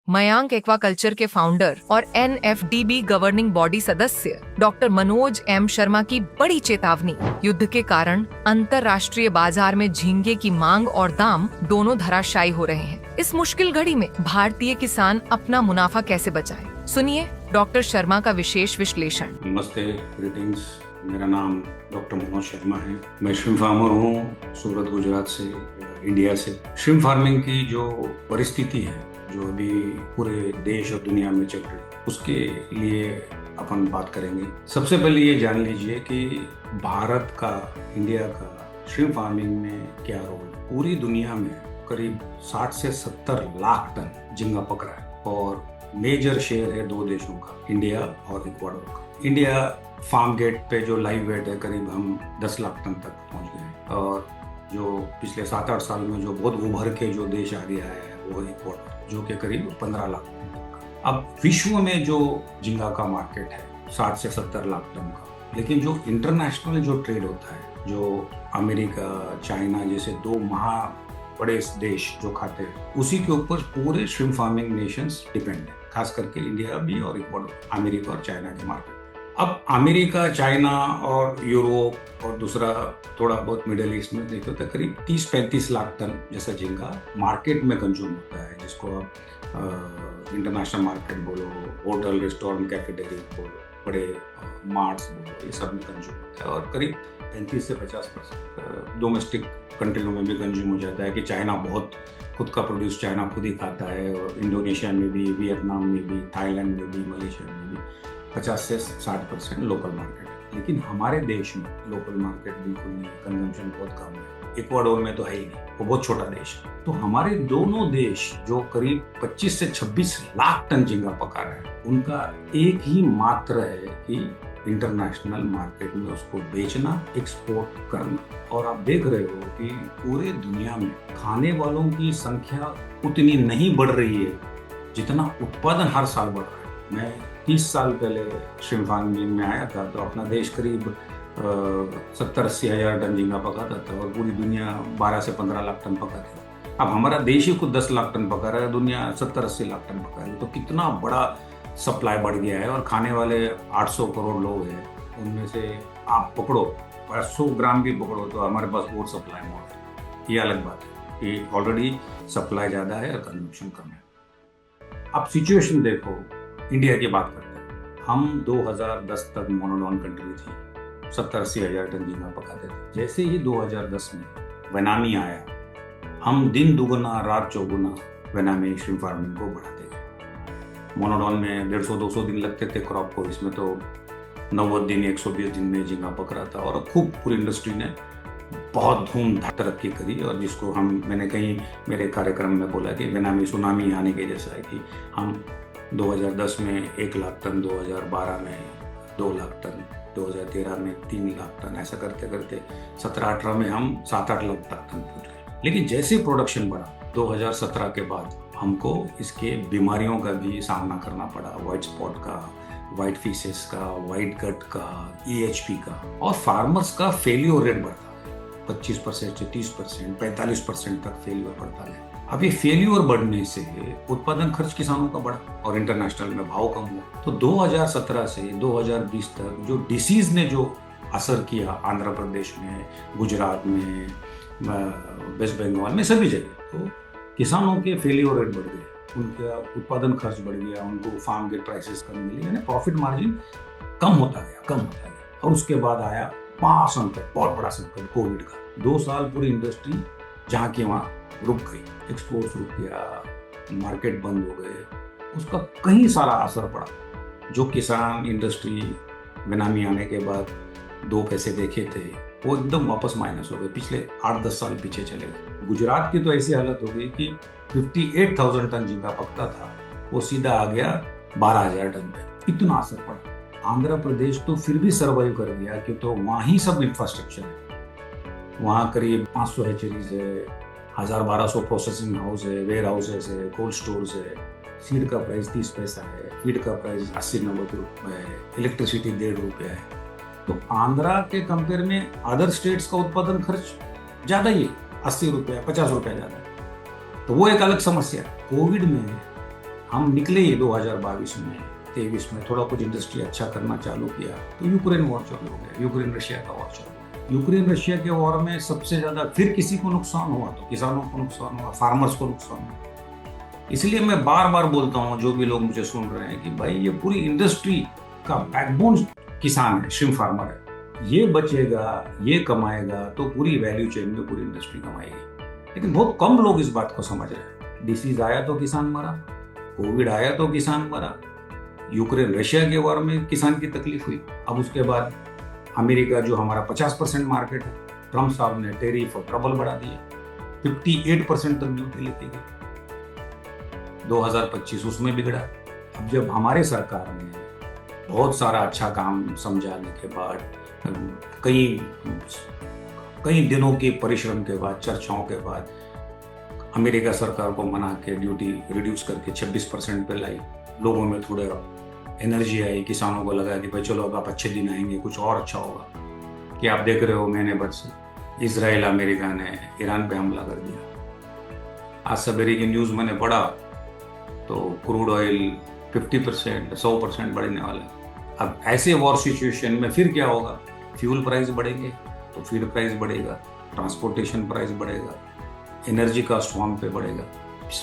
Mayank aquaculture के founder और NFDB governing body सदस्य डॉक्टर मनोज M शर्मा की बड़ी चेतावनी। युद्ध के कारण अंतर्राष्ट्रीय बाजार में झींगे की मांग और दाम दोनों धराशायी हो रहे हैं। इस मुश्किल घड़ी में भारतीय किसान अपना मुनाफा कैसे बचाए? सुनिए डॉक्टर शर्मा का विशेष विश्लेषण। नमस्ते, ग्रीटिंग्स। मेरा नाम डॉक्टर मनोज शर्मा है। मैं श्रिम्प फार्मर हूँ, सूरत गुजरात से, इंडिया से। श्रिम्प फार्मिंग की जो परिस्थिति है, जो अभी पूरे देश और दुनिया में चल रही है, उसके लिए अपन बात करेंगे। सबसे पहले ये जान लीजिए कि भारत का, इंडिया का श्रिम्प फार्मिंग में क्या रोल है। पूरी दुनिया में करीब 60 से 70 लाख टन झींगा पकड़ा है और मेजर शेयर है दो देशों का, इंडिया और इक्वाडोर का। इंडिया फार्म गेट पे जो लाइव वेट है, करीब हम 10 लाख टन तक पहुंच गए हैं। और जो पिछले 7-8 साल में जो बहुत उभर के जो देश आ गया है वो है इक्वाडोर, जो कि करीब 15 लाख टन का। अब विश्व में जो झींगा का मार्केट है 60 से 70 लाख टन का, लेकिन जो इंटरनेशनल जो ट्रेड होता है, जो अमेरिका, चाइना जैसे दो बड़े देश जो खाते हैं, उसी के ऊपर पूरे श्रिम्प फार्मिंग नेशंस डिपेंड है, खास करके इंडिया भी और इक्वाडोर, अमेरिका और चाइना के मार्केट। अब अमेरिका, चाइना और यूरोप और दूसरा थोड़ा बहुत मिडिल ईस्ट में देखो तो करीब 30-35 लाख टन जैसा झींगा मार्केट में कंज्यूम होता है, जिसको आप इंटरनेशनल मार्केट बोलो, होटल, रेस्टोरेंट, कैफेटेरिया बोलो, बड़े मार्ट्स बोलो, ये सब में कंज्यूम होता है। और करीब 35 से 50% डोमेस्टिक कंट्रियों में भी कंज्यूम हो जाता है कि चाइना बहुत खुद का प्रोड्यूस चाइना खुद ही खाता है, और इंडोनेशिया में भी, वियतनाम में भी, थाईलैंड में भी, मलेशिया में भी 50 से 60% लोकल मार्केट है। लेकिन हमारे देश में लोकल मार्केट बिल्कुल नहीं है, कंजम्पशन बहुत कम है। इक्वाडोर में तो है ही नहीं, वो बहुत छोटा देश है। तो हमारे दोनों देश जो करीब 25 से 26 लाख टन झींगा पका रहे हैं, उनका एक ही मात्र है कि इंटरनेशनल मार्केट में उसको बेचना, एक्सपोर्ट करना। और आप देख रहे हो कि पूरे दुनिया में खाने वालों की संख्या उतनी नहीं बढ़ रही है जितना उत्पादन हर साल बढ़ रहा है। मैं 30 साल पहले श्रिम्प फार्मिंग में आया था तो अपना देश करीब 70-80 हजार टन झींगा पकाता था और पूरी दुनिया 12 से 15 लाख टन पकाती थी। अब हमारा देश ही खुद 10 लाख टन पका रहा है, दुनिया 70-80 लाख टन पका रही है। तो कितना बड़ा सप्लाई बढ़ गया है। और खाने वाले 800 करोड़ लोग हैं, उनमें से आप पकड़ो 100 ग्राम भी पकड़ो तो हमारे पास और सप्लाई मोर है। ये अलग बात है कि ऑलरेडी सप्लाई ज़्यादा है और कंजम्पशन कम है। अब सिचुएशन देखो, इंडिया की बात करते हैं। हम 2010 तक मोनोडोन कंट्री थी, 70-80 हजार टन झींगा पकाते थे। जैसे ही 2010 में बेनामी आया, हम दिन दुगुना रात चौगुना बेनामी श्रिम्प फार्मिंग को बढ़ाते गए। मोनोडोन में 150-200 दिन लगते थे क्रॉप को, इसमें तो 90 दिन, 120 दिन में झींगा पक रहा था। और खूब पूरी इंडस्ट्री ने बहुत धूमधाम तरक्की करी। और जिसको मैंने कहीं मेरे कार्यक्रम में बोला कि बेनामी सुनामी आने के जैसा है, कि हम 2010 में 1 लाख टन, 2012 में 2 लाख टन, 2013 में 3 लाख टन, ऐसा करते करते 17-18 में हम 7-8 लाख टन पहुंच गए। लेकिन जैसे प्रोडक्शन बढ़ा 2017 के बाद, हमको इसके बीमारियों का भी सामना करना पड़ा, वाइट स्पॉट का, वाइट फीसेस का, वाइट गट का, EHP का। और फार्मर्स का फेल्योर रेट बढ़ता है, 25% से 30%, 45% तक फेल्योर बढ़ता है। अब ये फेल्योर बढ़ने से उत्पादन खर्च किसानों का बढ़ा और इंटरनेशनल में भाव कम हुआ। तो 2017 से 2020 तक जो डिसीज ने जो असर किया आंध्र प्रदेश में, गुजरात में, वेस्ट बंगाल में, सभी जगह, तो किसानों के फेल्योर रेट बढ़ गए, उनका उत्पादन खर्च बढ़ गया, उनको फार्म गेट प्राइसेस कम मिली, यानी प्रॉफिट मार्जिन कम होता गया। और उसके बाद आया महासंकट, बहुत बड़ा संकट, कोविड का। 2 साल पूरी इंडस्ट्री जहाँ की वहाँ रुक गई, एक्सपोर्ट रुक गया, मार्केट बंद हो गए। उसका कहीं सारा असर पड़ा। जो किसान इंडस्ट्री बेनामी आने के बाद 2 पैसे देखे थे, वो एकदम वापस माइनस हो गए, पिछले 8-10 साल पीछे चले गए। गुजरात की तो ऐसी हालत हो गई कि 58,000 टन झींगा पकता था, वो सीधा आ गया 12,000 टन पे। इतना असर पड़ा। आंध्र प्रदेश तो फिर भी सर्वाइव कर गया, कि तो वहाँ ही सब इंफ्रास्ट्रक्चर है। वहाँ करीब 500 हैचरीज है, 1000-1200 प्रोसेसिंग हाउस है, वेयर हाउसेस है, कोल्ड स्टोर्स है। सीड का प्राइस 30 पैसा है, फीड का प्राइस 80-90 रुपये है, इलेक्ट्रिसिटी 1.5 रुपये है। तो आंध्रा के कंपेयर में अदर स्टेट्स का उत्पादन खर्च ज़्यादा ही है, 80 रुपये, 50 रुपये ज़्यादा है। तो वो एक अलग समस्या। कोविड में हम निकले ही 2022 में 23 में थोड़ा कुछ इंडस्ट्री अच्छा करना चालू किया तो यूक्रेन वॉर चालू हो गया, यूक्रेन रशिया का वॉर चालू हो गया। यूक्रेन रशिया के वॉर में सबसे ज्यादा फिर किसी को नुकसान हुआ तो किसानों को नुकसान हुआ, फार्मर्स को नुकसान हुआ। इसलिए मैं बार बार बोलता हूँ, जो भी लोग मुझे सुन रहे हैं, कि भाई ये पूरी इंडस्ट्री का बैकबोन किसान है, श्रिम्प फार्मर है। ये बचेगा, ये कमाएगा तो पूरी वैल्यू चेन में पूरी इंडस्ट्री कमाएगी। लेकिन बहुत कम लोग इस बात को समझ रहे हैं। डिसीज आया तो किसान मरा, कोविड आया तो किसान मरा, यूक्रेन रशिया के वॉर में किसान की तकलीफ हुई। अब उसके बाद अमेरिका जो हमारा 50% मार्केट है, ट्रम्प साहब ने टेरिफ और ट्रबल बढ़ा दिया, 58% तक ड्यूटी लेके गए। 2025 उसमें बिगड़ा। अब जब हमारे सरकार ने बहुत सारा अच्छा काम समझाने के बाद, कई दिनों के परिश्रम के बाद, चर्चाओं के बाद अमेरिका सरकार को मना के ड्यूटी रिड्यूस करके 26% पे लाई, लोगों में थोड़ा एनर्जी आई, किसानों को लगा कि भाई चलो अब अच्छे दिन आएंगे, कुछ और अच्छा होगा। कि आप देख रहे हो महीने भर से इजराइल अमेरिका ने ईरान पे हमला कर दिया। आज सवेरे की न्यूज़ मैंने पढ़ा तो क्रूड ऑयल 50% 100% बढ़ने वाला है। अब ऐसे वॉर सिचुएशन में फिर क्या होगा? फ्यूल प्राइस बढ़ेंगे तो फीड प्राइस बढ़ेगा, ट्रांसपोर्टेशन प्राइस बढ़ेगा, एनर्जी कॉस्ट वहाँ पे बढ़ेगा।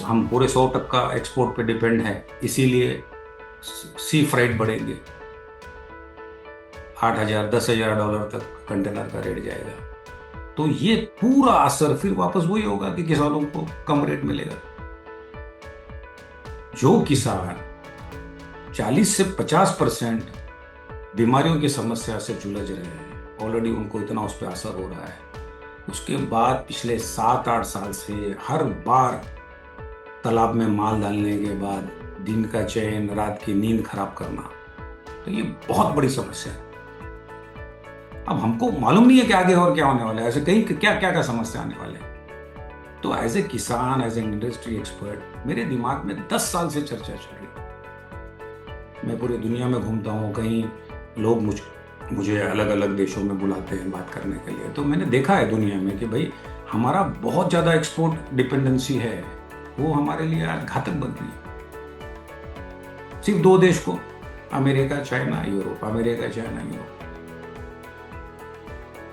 हम पूरे 100% एक्सपोर्ट पे डिपेंड है, इसीलिए सी फ्राइट बढ़ेंगे। $8,000-10,000 तक कंटेनर का रेट जाएगा। तो ये पूरा असर फिर वापस वही होगा कि किसानों को कम रेट मिलेगा। जो किसान 40 से 50% बीमारियों की समस्या से जूझ रहे हैं, ऑलरेडी उनको इतना उस पर असर हो रहा है। उसके बाद पिछले 7-8 साल से हर बार तालाब में माल डालने के बाद दिन का चैन, रात की नींद खराब करना, तो ये बहुत बड़ी समस्या है। अब हमको मालूम नहीं है कि आगे और क्या होने वाला है, ऐसे कहीं क्या क्या क्या समस्या आने वाले हैं। तो एज ए किसान, एज ए इंडस्ट्री एक्सपर्ट, मेरे दिमाग में 10 साल से चर्चा चल रही है। मैं पूरी दुनिया में घूमता हूँ, कहीं लोग मुझे अलग अलग देशों में बुलाते हैं बात करने के लिए। तो मैंने देखा है दुनिया में कि भाई हमारा बहुत ज़्यादा एक्सपोर्ट डिपेंडेंसी है, वो हमारे लिए आज घातक बन रही है। सिर्फ 2 देश को, America, China, Europe, America, China, Europe.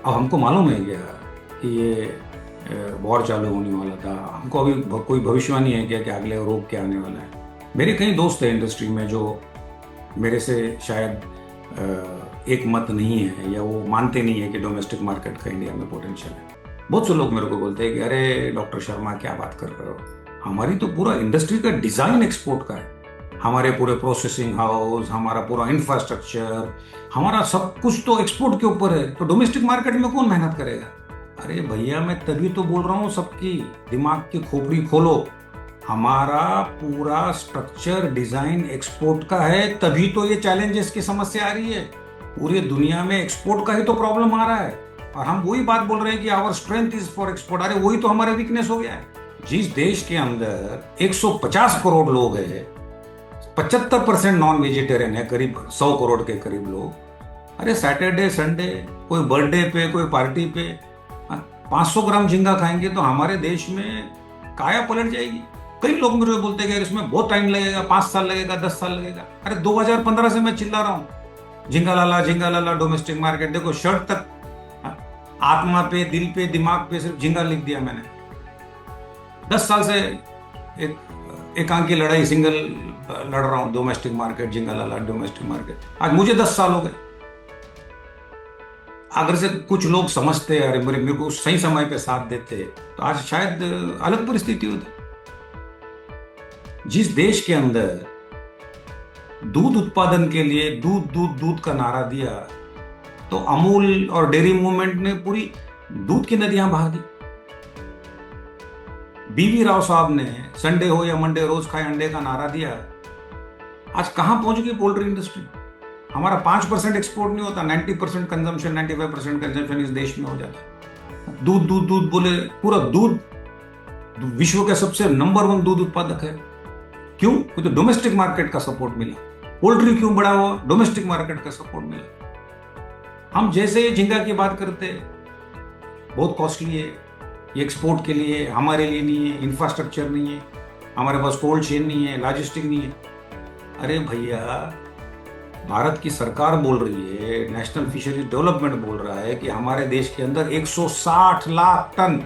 अब हमको मालूम है क्या कि ये वॉर चालू होने वाला था? हमको अभी कोई भविष्यवाणी है क्या कि अगले रोग क्या आने वाला है? मेरे कई दोस्त हैं इंडस्ट्री में जो मेरे से शायद एक मत नहीं है, या वो मानते नहीं है कि डोमेस्टिक मार्केट का इंडिया में पोटेंशियल है। बहुत से लोग मेरे को बोलते हैं कि अरे डॉक्टर शर्मा क्या बात कर रहे हो, हमारी तो पूरा इंडस्ट्री का डिजाइन एक्सपोर्ट का है। हमारे पूरे प्रोसेसिंग हाउस, हमारा पूरा इंफ्रास्ट्रक्चर, हमारा सब कुछ तो एक्सपोर्ट के ऊपर है, तो डोमेस्टिक मार्केट में कौन मेहनत करेगा? अरे भैया, मैं तभी तो बोल रहा हूँ, सबकी दिमाग की खोपड़ी खोलो। हमारा पूरा स्ट्रक्चर डिजाइन एक्सपोर्ट का है, तभी तो ये चैलेंजेस की समस्या आ रही है। पूरी दुनिया में एक्सपोर्ट का ही तो प्रॉब्लम आ रहा है, और हम वही बात बोल रहे हैं कि our strength is for export. अरे वही तो हमारा वीकनेस हो गया है। जिस देश के अंदर 150 करोड़ लोग हैं, 75% नॉन वेजिटेरियन है, करीब 100 करोड़ के करीब लोग। अरे सैटरडे संडे कोई बर्थडे पे, कोई पार्टी पे 500 ग्राम झींगा खाएंगे तो हमारे देश में काया पलट जाएगी। कई लोग मुझे बोलते हैं कि इसमें बहुत टाइम लगेगा, 5 साल लगेगा, 10 साल लगेगा। अरे 2015 से मैं चिल्ला रहा हूँ, झींगा लाला डोमेस्टिक मार्केट। देखो शर्ट तक, आत्मा पे, दिल पे, दिमाग पे सिर्फ झींगा लिख दिया मैंने। 10 साल से एकांकी लड़ाई सिंगल लड़ रहा हूँ, डोमेस्टिक मार्केट, झींगा लाला डोमेस्टिक मार्केट। आज मुझे 10 साल हो गए। अगर से कुछ लोग समझते, अरे मेरे को सही समय पे साथ देते, तो आज शायद अलग परिस्थिति होती। जिस देश के अंदर दूध उत्पादन के लिए दूध का नारा दिया, तो अमूल और डेयरी मूवमेंट ने पूरी दूध की नदियां बहा दी। बीवी राव साहब ने संडे हो या मंडे रोज खाए अंडे का नारा दिया। आज कहां पहुंच गई पोल्ट्री इंडस्ट्री? हमारा 5% एक्सपोर्ट नहीं होता, 90% कंजम्पशन, 95% कंजम्पशन इस देश में हो जाता। दूध बोले, पूरा दूध विश्व का सबसे नंबर 1 दूध उत्पादक है। क्यों? क्योंकि डोमेस्टिक मार्केट का सपोर्ट मिला। पोल्ट्री क्यों बढ़ा हुआ? डोमेस्टिक मार्केट का सपोर्ट मिला। हम जैसे झींगा की बात करते, बहुत कॉस्टली है ये, एक्सपोर्ट के लिए, हमारे लिए नहीं है, इंफ्रास्ट्रक्चर नहीं है। हमारे पास कोल्ड चेन नहीं है, लॉजिस्टिक नहीं है। अरे भैया, भारत की सरकार बोल रही है, नेशनल फिशरीज डेवलपमेंट बोल रहा है कि हमारे देश के अंदर 160 लाख टन,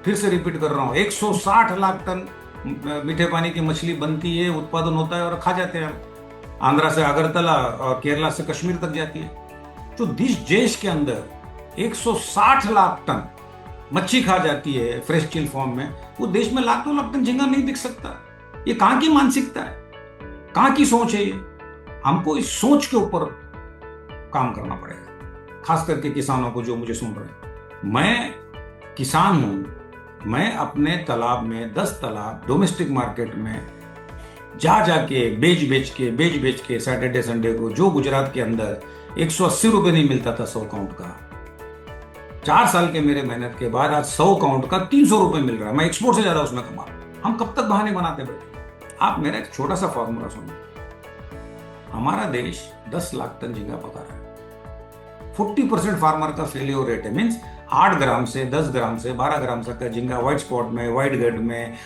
फिर से रिपीट कर रहा हूँ, 160 लाख टन मीठे पानी की मछली बनती है, उत्पादन होता है और खा जाते हैं हम। आंध्रा से अगरतला और केरला से कश्मीर तक जाती है। तो जिस देश के अंदर 160 लाख टन मच्छी खा जाती है फ्रेश चिल फॉर्म में, वो देश में लाखों लाख टन झींगा नहीं बिक सकता। ये कहाँ की मानसिकता है, कहाँ की सोच है ये? हमको इस सोच के ऊपर काम करना पड़ेगा, खास करके किसानों को जो मुझे सुन रहे हैं। मैं किसान हूं, मैं अपने तालाब में 10 तालाब डोमेस्टिक मार्केट में जा जाके बेच के सैटरडे संडे को, जो गुजरात के अंदर 180 रुपए नहीं मिलता था 100 काउंट का, 4 साल के मेरे मेहनत के बाद आज 100 काउंट का 300 रुपए मिल रहा है। मैं एक्सपोर्ट से ज्यादा उसमें कमा रहा हूं। हम कब तक बहाने बनाते बैठे? आप मेरा एक छोटा सा फॉर्मूला सुनिए। हमारा देश 10 लाख टन झींगा पका रहा है। 40% फार्मर का फेलियर रेट है, मीन्स 8 ग्राम से 10 ग्राम से 12 ग्राम तक का झींगा व्हाइट स्पॉट में, व्हाइट गड में,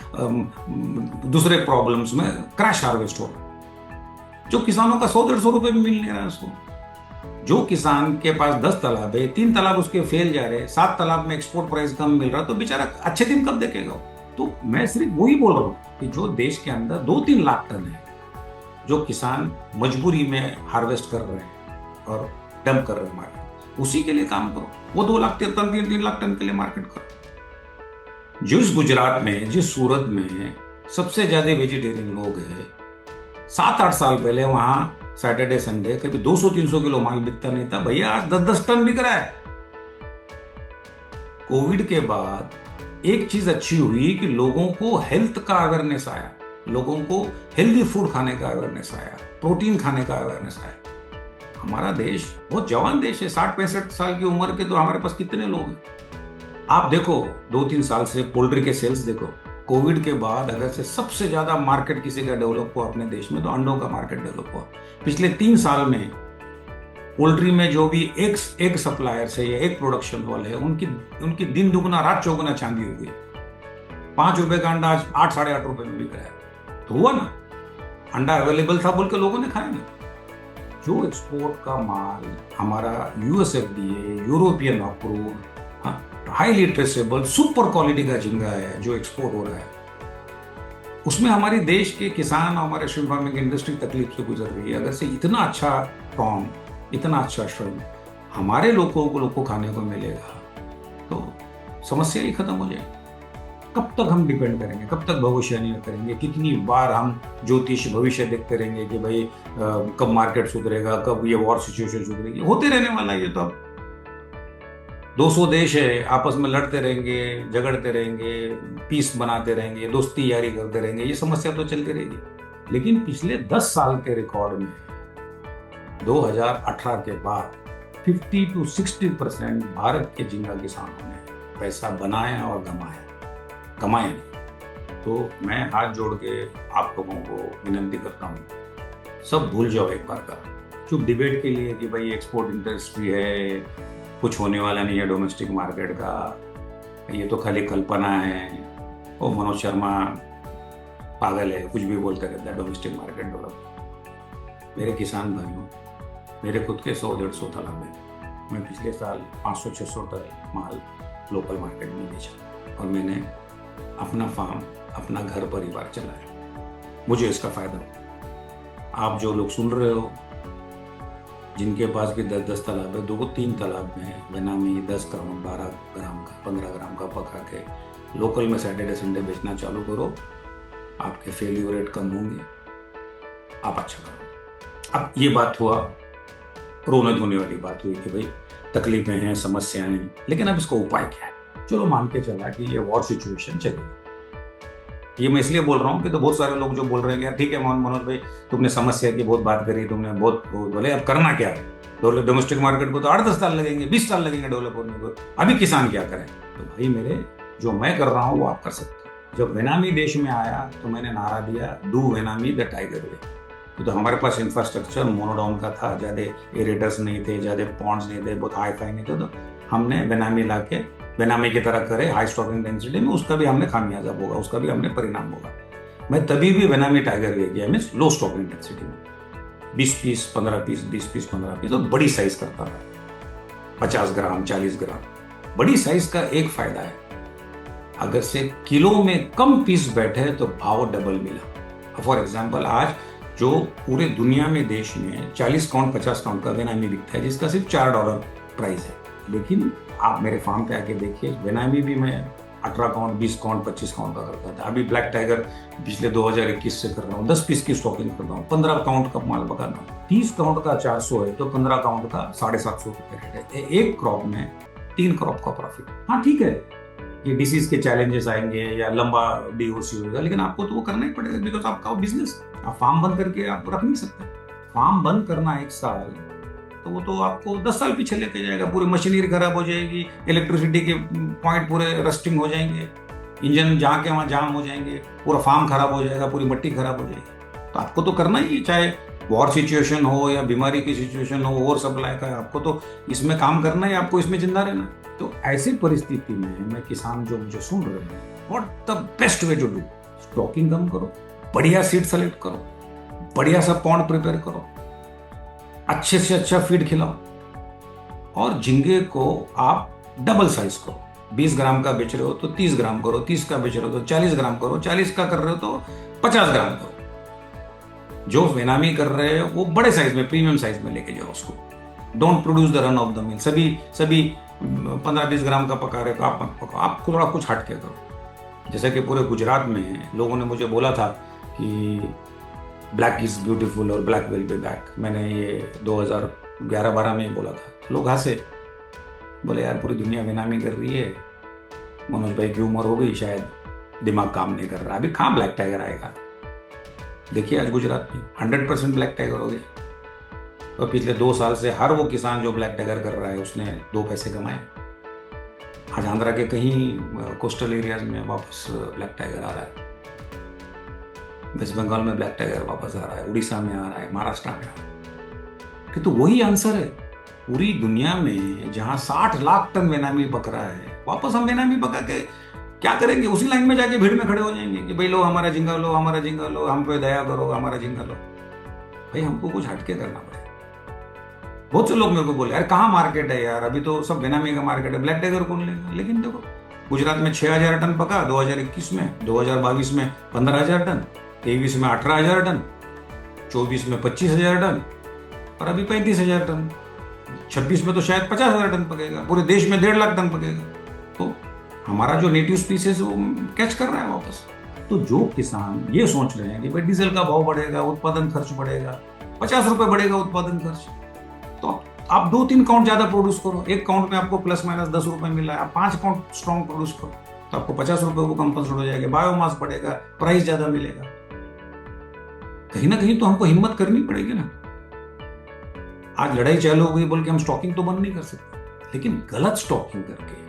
दूसरे प्रॉब्लम्स में क्रैश हार्वेस्ट हो रहा है, जो किसानों का 100-150 रुपए भी मिल नहीं रहा है उसको। जो किसान के पास 10 तालाब है, 3 तालाब उसके फेल जा रहे, 7 तालाब में एक्सपोर्ट प्राइस कम मिल रहा, तो बेचारा अच्छे दिन कब देखेगा? तो मैं सिर्फ वही बोल रहा हूँ कि जो देश के अंदर 2-3 लाख टन है, जो किसान मजबूरी में हार्वेस्ट कर रहे हैं और डंप कर रहे हैं मार्केट, उसी के लिए काम करो। वो 2 लाख टन 3 लाख टन के लिए मार्केट करो। जिस गुजरात में, जिस सूरत में सबसे ज्यादा वेजिटेरियन लोग हैं, 7-8 साल पहले वहां सैटरडे संडे कभी 200-300 किलो माल बिकता नहीं था, भैया आज 10-10 टन बिक रहा है। कोविड के बाद एक चीज अच्छी हुई कि लोगों को हेल्थ का अवेयरनेस आया, लोगों को हेल्दी फूड खाने का अवेयरनेस आया, प्रोटीन खाने का अवेयरनेस आया। हमारा देश बहुत जवान देश है, 60-65 साल की उम्र के तो हमारे पास कितने लोग हैं? आप देखो 2-3 साल से पोल्ट्री के सेल्स देखो। कोविड के बाद अगर से सबसे ज्यादा मार्केट किसी का डेवलप हुआ अपने देश में, तो अंडों का मार्केट डेवलप हुआ। पिछले 3 साल में पोल्ट्री में जो भी एक सप्लायर से या एक प्रोडक्शन वाले है, उनकी दिन दुगना रात चौगुना चांदी हो गई। 5 रुपए का अंडा आज 8-8.5 रुपए में बिक रहा है। तो हुआ ना, अंडा अवेलेबल था बोल के लोगों ने खाया ना। जो एक्सपोर्ट का माल हमारा USFDA, European approved, highly traceable, super quality का झींगा है जो एक्सपोर्ट हो रहा है, उसमें हमारी देश के किसान और हमारे श्रिम्प फार्मिंग इंडस्ट्री तकलीफ से गुजर रही है। अगर से इतना अच्छा प्रॉन, इतना अच्छा श्रिम्प हमारे लोगों को खाने को मिलेगा, तो समस्या ही खत्म हो जाएगी। कब तक हम डिपेंड करेंगे, कब तक भविष्यवाणी करेंगे? कितनी बार हम ज्योतिष भविष्य देखते रहेंगे कि भाई कब मार्केट सुधरेगा, कब ये वॉर सिचुएशन सुधरेगी? होते रहने वाला है ये। तो अब 200 देश है, आपस में लड़ते रहेंगे, झगड़ते रहेंगे, पीस बनाते रहेंगे, दोस्ती यारी करते रहेंगे, ये समस्या तो चलती रहेगी। लेकिन पिछले 10 साल के रिकॉर्ड में 2018 के बाद 50-60% भारत के झींगा किसानों ने पैसा बनाया और कमाया। तो मैं हाथ जोड़ के आप लोगों को विनंती करता हूँ, सब भूल जाओ एक बार का। चुप डिबेट के लिए कि भाई एक्सपोर्ट इंडस्ट्री है, कुछ होने वाला नहीं है डोमेस्टिक मार्केट का, ये तो खाली कल्पना है, वो मनोज शर्मा पागल है, कुछ भी बोलते रहता है डोमेस्टिक मार्केट डेवलप। मेरे किसान भाइयों, मेरे खुद के 100-150 तालाब है। मैं पिछले साल 500-600 टन माल लोकल मार्केट में बेचा और मैंने अपना फार्म, अपना घर परिवार चलाया। मुझे इसका फायदा हो। आप जो लोग सुन रहे हो, जिनके पास भी 10-10 तालाब है, 2-3 तालाब में बेनामी 10 ग्राम, 12 ग्राम का, 15 ग्राम का पका के लोकल में सैटरडे संडे बेचना चालू करो। आपके फेल्यूर रेट कम होंगे, आप अच्छा करो। अब ये बात हुआ, रोने धोने वाली बात हुई कि भाई तकलीफें हैं, समस्याएं हैं, लेकिन अब इसका उपाय क्या है? चलो मान के चला कि ये वॉर सिचुएशन चलेगी। ये मैं इसलिए बोल रहा हूँ कि तो बहुत सारे लोग जो बोल रहे हैं कि ठीक है मनोज भाई, तुमने समस्या की बहुत बात करी, तुमने बहुत बोले, अब करना क्या है? डोमेस्टिक मार्केट को तो 8-10 साल लगेंगे, 20 साल लगेंगे डेवलप होने को, अभी किसान क्या करें? तो भाई मेरे, जो मैं कर रहा हूँ वो आप कर सकते हैं। जब बेनामी देश में आया तो मैंने नारा दिया, डू बेनामी द टाइगर वे। तो हमारे पास इंफ्रास्ट्रक्चर मोनोडाउन का था, ज़्यादा एरेटर्स नहीं थे, ज़्यादा पॉन्ड्स नहीं थे, बहुत हाई फाई नहीं थे, तो हमने बेनामी ला के बेनामी की तरह करे हाई स्टॉकिंग डेंसिटी में, उसका भी हमने खामियाजा होगा, उसका भी हमने परिणाम होगा। मैं तभी भी बेनामी टाइगर ले गया, मीन्स लो स्टॉक इंटेंसिटी में, 20 पीस 15 पीस 20 पीस 15 पीस, और बड़ी साइज करता था, 50 ग्राम 40 ग्राम। बड़ी साइज का एक फायदा है, अगर से किलो में कम पीस बैठे तो भाव डबल मिला। फॉर एग्जाम्पल आज जो पूरे दुनिया में देश में 40 काउंट 50 काउंट का बेनामी बिकता है, जिसका सिर्फ $4 प्राइस है, लेकिन आप मेरे फार्म पे आके देखिए, बेनामी भी मैं 18 काउंट 20 काउंट 25 काउंट का करता था। अभी ब्लैक टाइगर पिछले 2021 से कर रहा हूँ, 10 पीस की स्टॉकिंग कर रहा हूँ, 15 काउंट का माल पका रहा हूँ। 30 काउंट का 400 है तो 15 काउंट का 750 रुपये रेट है। एक क्रॉप में 3 क्रॉप का प्रॉफिट। हाँ ठीक है, ये डिसीज के चैलेंजेस आएंगे या लंबा डीओसी होगा, लेकिन आपको तो वो करना ही पड़ेगा, बिकॉज आपका बिजनेस, आप फार्म बंद करके आप रख नहीं सकते। फार्म बंद करना 1 साल, तो वो तो आपको 10 साल पीछे लेके जाएगा। पूरी मशीनरी खराब हो जाएगी, इलेक्ट्रिसिटी के पॉइंट पूरे रस्टिंग हो जाएंगे, इंजन जहाँ के वहाँ जाम हो जाएंगे, पूरा फार्म खराब हो जाएगा, पूरी मट्टी खराब हो जाएगी। तो आपको तो करना ही है, चाहे वॉर सिचुएशन हो या बीमारी की सिचुएशन हो, ओवर सप्लाई का, आपको तो इसमें काम करना है, आपको इसमें जिंदा रहना। तो ऐसी परिस्थिति में मैं किसान जो मुझे सुन रहे हैं, what the best way to do, stocking कम करो, बढ़िया सीड सेलेक्ट करो, बढ़िया सा पॉन्ड प्रिपेयर करो, अच्छे से अच्छा फीड खिलाओ, और झींगे को आप डबल साइज करो। 20 ग्राम का बेच रहे हो तो 30 ग्राम करो, 30 का बेच रहे हो तो 40 ग्राम करो, 40 का कर रहे हो तो 50 ग्राम करो। जो बेनामी कर रहे हो वो बड़े साइज में, प्रीमियम साइज में लेके जाओ उसको। Don't produce the run of the mill. सभी 15-20 ग्राम का पका रहे हो, आप मत पकाओ, आप थोड़ा कुछ हट के करो। जैसे कि पूरे गुजरात में लोगों ने मुझे बोला था कि ब्लैक इज ब्यूटीफुल और ब्लैक विल बी बैक। मैंने ये 2011-12 में ही बोला था। लोग हंसे, बोले यार पूरी दुनिया बेनामी कर रही है, मनोज भाई की उम्र हो गई, शायद दिमाग काम नहीं कर रहा, अभी कहाँ ब्लैक टाइगर आएगा। देखिए आज गुजरात में 100% ब्लैक टाइगर हो गया, और पिछले 2 साल से हर वो किसान जो ब्लैक टाइगर कर रहा है उसने 2 पैसे कमाए। आज आंध्रा के कहीं कोस्टल एरियाज में वापस ब्लैक टाइगर आ रहा है, वेस्ट बंगाल में ब्लैक टाइगर वापस आ रहा है, उड़ीसा में आ रहा है, महाराष्ट्र में आ रहा है। कि तो वही आंसर है। पूरी दुनिया में जहां 60 लाख टन बेनामी पक रहा है, वापस हम बेनामी पका के क्या करेंगे? उसी लाइन में जाके भीड़ में खड़े हो जाएंगे कि भाई लो हमारा झींगा लो, हमारा झींगा लो, हम पे दया करो, हमारा झींगा लो। भाई हमको कुछ हटके करना पड़ेगा। बहुत से लोग मेरे को बोले यार कहाँ मार्केट है यार, अभी तो सब बेनामी का मार्केट है, ब्लैक टाइगर कौन लेगा? लेकिन देखो गुजरात में 6000 टन पका 2021 में, 2022 में 15000 टन, 23 में 18000 टन, 24 में 25000 टन, और अभी 35000 टन, 26 में तो शायद 50000 टन पकेगा। पूरे देश में 1.5 लाख टन पकेगा। तो हमारा जो नेटिव स्पीसीज वो कैच कर रहा है वापस। तो जो किसान ये सोच रहे हैं कि भाई डीजल का भाव बढ़ेगा, उत्पादन खर्च बढ़ेगा, 50 रुपए बढ़ेगा उत्पादन खर्च, तो आप 2-3 काउंट ज्यादा प्रोड्यूस करो। एक काउंट में आपको प्लस माइनस 10 रुपए मिल रहा है, आप 5 काउंट स्ट्रॉन्ग प्रोड्यूस करो तो आपको 50 रुपए को कंपनसेट हो जाएगा, बायोमास बढ़ेगा, प्राइस ज्यादा मिलेगा। कहीं ना कहीं तो हमको हिम्मत करनी पड़ेगी ना। आज लड़ाई चालू हो गई बोल के हम स्टॉकिंग तो बंद नहीं कर सकते, लेकिन गलत स्टॉकिंग करके,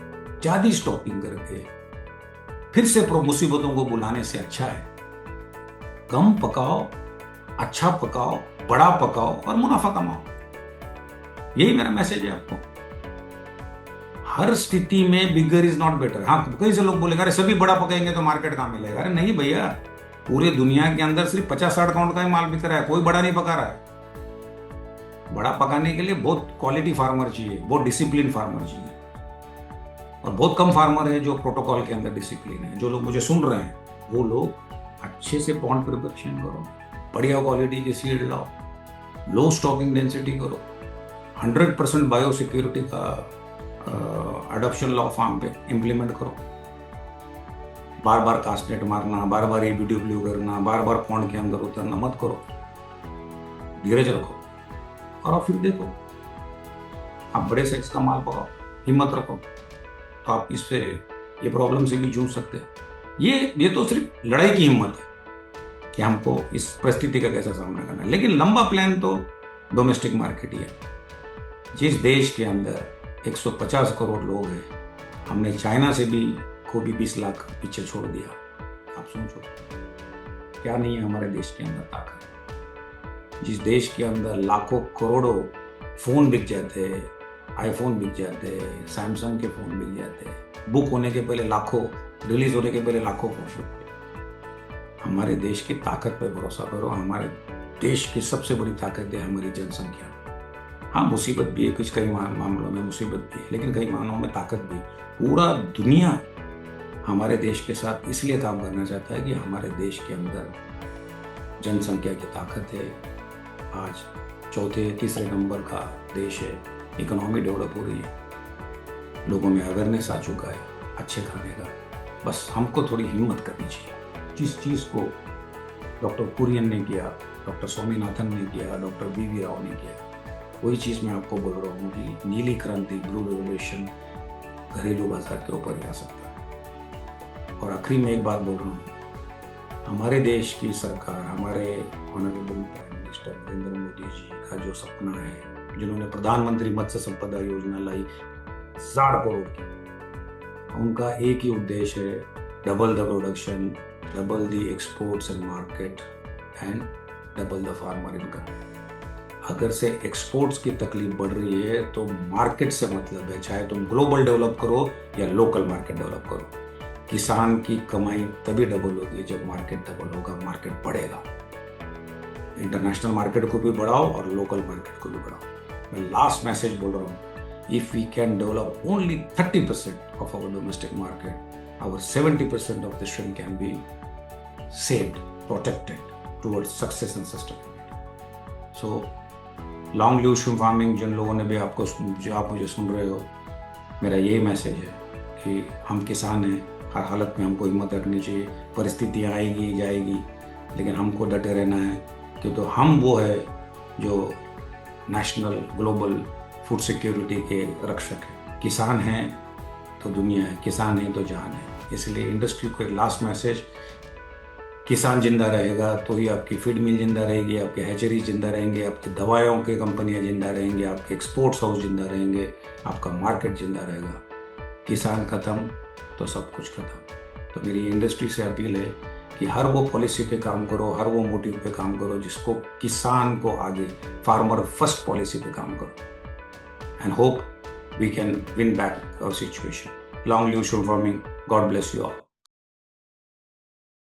ज्यादा स्टॉकिंग करके फिर से मुसीबतों को बुलाने से अच्छा है कम पकाओ, अच्छा पकाओ, बड़ा पकाओ और मुनाफा कमाओ। यही मेरा मैसेज है आपको। हर स्थिति में बिगर इज नॉट बेटर। हाँ, कई से लोग बोलेगा अरे सभी बड़ा पकाएंगे तो मार्केट कहाँ मिलेगा? अरे नहीं भैया, पूरे दुनिया के अंदर सिर्फ 50-60 काउंट का ही माल बिक रहा है, कोई बड़ा नहीं पका रहा है। बड़ा पकाने के लिए बहुत क्वालिटी फार्मर चाहिए, बहुत डिसिप्लिन फार्मर चाहिए, और बहुत कम फार्मर है जो प्रोटोकॉल के अंदर डिसिप्लिन है। जो लोग मुझे सुन रहे हैं वो लोग अच्छे से पॉन्ड प्रिपरेशन करो, बढ़िया क्वालिटी के सीड लाओ, लो स्टॉकिंग डेंसिटी करो, 100% बायो सिक्योरिटी का अडॉप्शन लॉ फार्म पे इम्प्लीमेंट करो। बार बार कास्टनेट मारना, बार बार एबीडब्ल्यू करना, बार बार पॉन्ड के अंदर उतरना मत करो। धीरज रखो और फिर देखो आप बड़े साइज का माल पकाओ, हिम्मत रखो, तो आप इससे ये प्रॉब्लम से भी जूझ सकते हैं। ये तो सिर्फ लड़ाई की हिम्मत है कि हमको इस परिस्थिति का कैसा सामना करना है, लेकिन लंबा प्लान तो डोमेस्टिक मार्केट ही है। जिस देश के अंदर 150 करोड़ लोग हैं, हमने चाइना से भी को भी 20 लाख पीछे छोड़ दिया। आप सोचो क्या नहीं है हमारे देश के अंदर ताकत। जिस देश के अंदर लाखों करोड़ों फोन बिक जाते हैं, आईफोन बिक जाते हैं, सैमसंग के फोन बिक जाते हैं, बुक होने के पहले लाखों, रिलीज होने के पहले लाखों फोन। हमारे देश की ताकत पे भरोसा करो। हमारे देश की सबसे बड़ी ताकत है हमारी जनसंख्या। हाँ, मुसीबत भी है, कुछ कई मामलों में मुसीबत भी है, लेकिन कई मामलों में ताकत भी। पूरा दुनिया हमारे देश के साथ इसलिए काम करना चाहता है कि हमारे देश के अंदर जनसंख्या की ताकत है। आज चौथे तीसरे नंबर का देश है, इकोनॉमी डेवलप हो रही है, लोगों में अवेयरनेस आ चुका है अच्छे खाने का। बस हमको थोड़ी हिम्मत करनी चाहिए। जिस चीज़ को डॉक्टर कुरियन ने किया, डॉक्टर स्वामीनाथन ने किया, डॉक्टर BV राव ने किया, वही चीज़ मैं आपको बोल रहा हूँ कि नीली क्रांति, ब्लू रेवोल्यूशन घरेलू बाजार के ऊपर ही आ सकता है। और आखिरी में एक बात बोल रहा हूँ, हमारे देश की सरकार, हमारे honourable prime minister Narendra Modi ji का जो सपना है, जिन्होंने प्रधानमंत्री मत्स्य संपदा योजना लाई 1000 करोड़ की, उनका एक ही उद्देश्य है, double the production, double the exports and market and double the farmer income. अगर से एक्सपोर्ट्स की तकलीफ बढ़ रही है तो मार्केट से मतलब है, चाहे तुम ग्लोबल डेवलप करो या लोकल मार्केट डेवलप करो। किसान की कमाई तभी डबल होगी जब मार्केट डबल होगा, मार्केट बढ़ेगा। इंटरनेशनल मार्केट को भी बढ़ाओ और लोकल मार्केट को भी बढ़ाओ। मैं लास्ट मैसेज बोल रहा हूँ, if we can develop only 30% of our domestic market, our 70% of the shrimp can be saved, protected towards success and sustainability. So, long live shrimp farming। जिन लोगों ने भी आपको, जो आप मुझे सुन रहे हो, मेरा यही मैसेज है कि हम किसान हैं, हर हालत में हमको हिम्मत रखनी चाहिए। परिस्थितियाँ आएगी जाएगी, लेकिन हमको डटे रहना है, क्योंकि तो हम वो है जो नेशनल ग्लोबल फूड सिक्योरिटी के रक्षक हैं। किसान हैं तो दुनिया है, किसान है तो जान है। इसलिए इंडस्ट्री को एक लास्ट मैसेज, किसान जिंदा रहेगा तो ही आपकी फीड मिल जिंदा रहेगी, आपके हैचरी जिंदा रहेंगे, आपकी दवाइयों की कंपनियां जिंदा रहेंगी, आपके एक्सपोर्ट्स हाउस जिंदा रहेंगे, आपका मार्केट जिंदा रहेगा। किसान खत्म तो सब कुछ खत्म। तो मेरी इंडस्ट्री से अपील है कि हर वो पॉलिसी पे काम करो, हर वो मोटिव पे काम करो जिसको किसान को आगे, फार्मर फर्स्ट पॉलिसी पे काम करो, and hope we can win back our situation. Long live shrimp farming. God bless you all.